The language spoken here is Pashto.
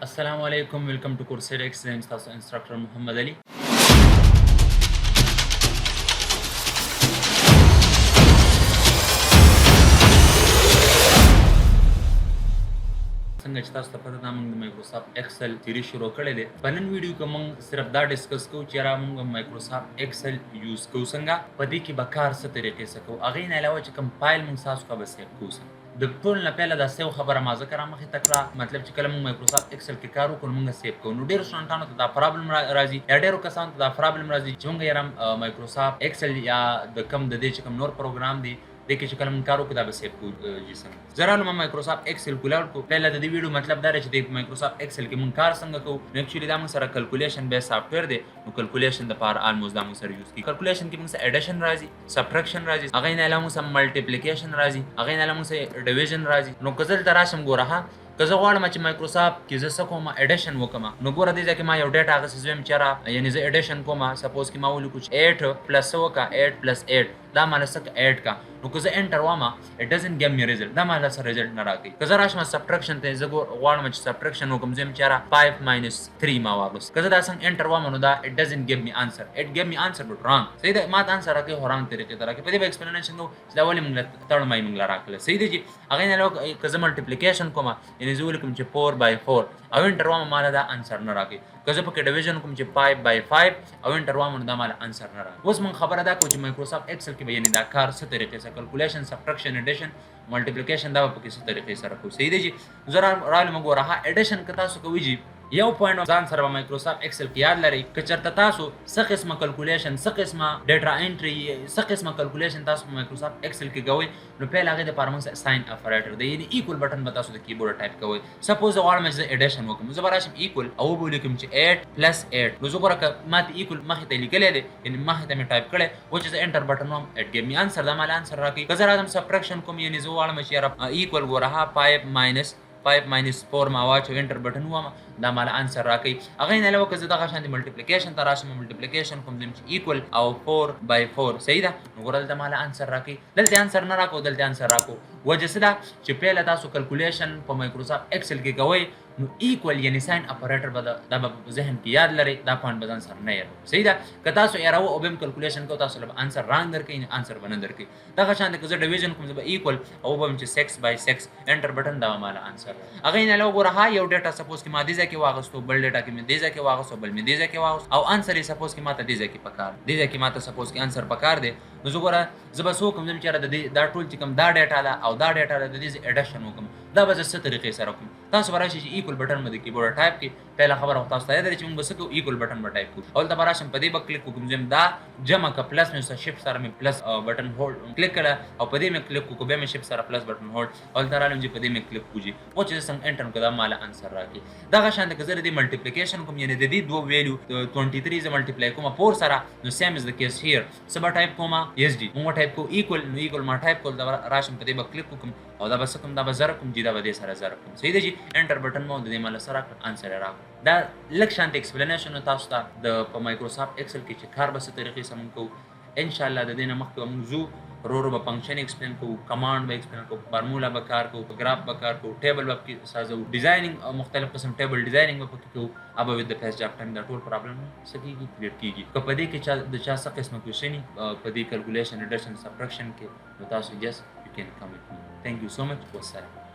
السلام علیکم ویلکم ټو کورسیر ایکسلنس تاسو انسټرکټر محمد علي څنګه چې تاسو ته پته ده موږ د مایکروسافټ ایکسل تیری شروع کړی دی په نن ویډیو کې موږ صرف دا ډسکس کوو چې را موږ مایکروسافټ ایکسل یوز کوو څنګه په دې کې به کار څه طریقې څه کوو هغې نه علاوه چې کوم فایل موږ تاسو ته به سیو کوو د ټول نه پیله دا سیو خبره ما ذکر مخې ته کړه مطلب چې کله موږ مایکروسافټ ایکسل کې کار وکړو موږ سیو کوو نو ډېرو سټوډنټانو ته دا پرابلم راځي یا ډېرو کسانو ته دا پرابلم راځي چې موږ یاره مایکروسافټ ایکسل یا د کم د دې چې کوم نور پروګرام دی د کې چې کله موږ کار وکړو دا به سیو کوو څنګه زه رالم مایکروسافټ ایکسل کولاړ کو پیله د دې ویډیو مطلب دا دی چې د مایکروسافټ ایکسل کې موږ کار څنګه کوو نو اکچولی دا موږ سره کلکولیشن بیس سافټویر دی نو کلکولیشن دپاره آلموست دا موږ سره یوز کیږي کلکولیشن کې موږ سره ایډیشن راځي سبټریکشن راځي هغې نه علاوه موږ سره ملټیپلیکیشن راځي هغې نه علاوه موږ سره ډیویژن راځي نو که زه دلته راشم ګوره ها که زه غواړم چې مایکروسافټ کې زه څه کوم ایډیشن وکړم نو ګوره دې ځای کې ما یو ډیټا هغسې زه وایم چې یاره یعنې زه ایډیشن کوم سپوز کې ما ولیکو چې 8 پلس څه وکړه 8 پلس 8 دا ماله څه 8 کا نو که زه انټر وام اټ ډزنټ ګیو می ریزلټ دا ماله څه ریزلټ نه راکوي که زه راشم سبټریکشن ته زه غواړم چې سبټریکشن وکړم زه وایم چې یاره 5 ماینس 3 ما واخلوس که زه دا څنګه انټر وام نو دا اټ ډزنټ ګیو می انسر اټ ګیو می انسر بټ رانګ صحیح ده ما ته انسر راکوي خو رانګ طریقې ته راکوي په دې به ایکسپلینیشن کوو چې دا ولې موږ تړمای موږ له راکړله صحیح دی چې هغې نه علاوه که زه ملټیپلیکیشن کوم یعنې زه ولیکم چې 4/4 او انټر وام ماله دا انسر نه راکوي که زه پکې ډیویژن کوم چې 5/5 او انټر وام نو دا ماله انسر نه راکوي اوس موږ خبره دا کوو چې مایکروسافټ ایکسل کې به یعنې دا کار څه طریقې سره کلکولیشن سبټریکشن ایډیشن ملټیپلیکیشن دا به پکې څه طریقې سره کوو صحیح دی چې زه رالم ګوره ها ایډیشن که تاسو کوئ جي یو پوینټ ځان سره به مایکروسافټ ایکسل کې یاد لرئ که چېرته تاسو څه قسمه کلکولیشن څه قسمه ډیټا انټري څه قسمه کلکولیشن تاسو په مایکروسافټ ایکسل کې کوئ نو پیل هغې دپاره موږ سره ساین اپریټر دی یعنې ایکول بټن به تاسو د کیبورډ ټایپ کوئ سپوز زه غواړم چې زه ایډیشن وکړم زه به راشم ایکول او به ولیکم چې 8 پلس 8 نو زه ګوره که ما ته ایکول مخې ته لیکلی دی یعنې مخې ته مې ټایپ کړی و چې زه انټر بټن وم اټ ګیو می انسر دا ماله انسر راکوي که زه راځم سبټریکشن کوم یعنې زه غواړم چې یاره ایکول ګوره ها 5 ماینس 4 ما واچو انټر بټن ووامه دا ماله انسر راکوي هغې نه علاوه که زه دغه شانتې ملټیپلیکیشن ته راشم ملټیپلیکیشن کوم زم چې ایکول او 4/4 صحیح ده نو ګوره دلته ماله انسر راکوي دلته انسر نه راکوو دلته انسر راکوو وجه څه ده چې پیله تاسو کلکولیشن په مایکروسافټ ایکسل کې کوئ نو ایکول یعنې ساین اپریټر به دا به په ذهن کې یاد لرئ دا پوینټ به ځان سره نه یادوئ صحیح ده که تاسو ایروه او بیا هم کلکولیشن کوو تاسو له به انسر رانګ درکوي انسر به نه درکوي دغه شان ده که زه ډیویژن کوم زه به ایکول او به هم چې 6/6 انټر بټن دا به ماله انسر هغې نه علاوه ګوره ها یو ډیټا سپوز کې ما دې ځای کې واخیستو بل ډیټا کې مې دې ځای کې واخیستو بل مې دې ځای کې واخیستو او انسر یې سپوز کې ما ته دې ځای کې پکار دې ځای کې ما ته سپوز کې انسر پکار دی نو زه ګوره زه به څه وکړم زه چې یاره دا ټول چې کوم دا ډیټا ده او دا ډیټا ده د دې زه ایډیشن وکړم دا به زه څه طریقې سره وکړم تاسو به راشئ چې ایکول بټن به د کیبورډ ټایپ کړئ پهله خبره خو تاسو ته یاد لري چې موږ به څه کوو ایکول بټن به ټایپ کوو او دلته به راشم په دې به کلیک وکړم زه دا جمع که پلس مې سره شفټ سره مې پلس بټن هولډ کلیک کړه او په دې مې کلیک وکړو بیا مې شفټ سره پلس بټن هولډ او دلته رالم چې په دې مې کلیک وکړو او چې زه څنګه انټر کړم دا ماله انسر راکړي دغه شان که زه د دې ملټیپلیکیشن کوم یعنې د دې دوه ویلیو 23 زه ملټیپلی کوم 4 سره نو سیم از د کیس هیر څه به ټایپ کوم ایس ډي موږ ټایپ کوو ایکول نو ایکول ما ټایپ کول دا راشم په دې به کلیک وکړم او دا به څه کوم دا به زر کوم چې دا به دې سره زر کوم صحیح دی چې انټر بټن مو د دې ماله سره انسر یې راکړو دا لږ شانت ایکسپلینیشن تاسو ته د په مایکروسافټ ایکسل کې چې کار به څه طریقې سره موږ کوو انشاءالله د دې نه مخکې به موږ ځو ورو به فنکشن ایکسپلین کوو کمانډ به ایکسپلین کوو فارمولا به کار کوو ګراف به کار کوو ټیبل به پکې سازو ډیزاینینګ مختلف قسم ټیبل ډیزاینینګ به پکې کوو اب وذ د فیس جاب ټایم دا ټول پرابلم څه کېږي کلیئر کېږي که په دې کې د چا څه قسمه کوېشني په دې کلکولیشن ایډیشن سبټریکشن کې نو تاسو جسټ یو کین کم وذ می تھینک یو سو مچ والسلام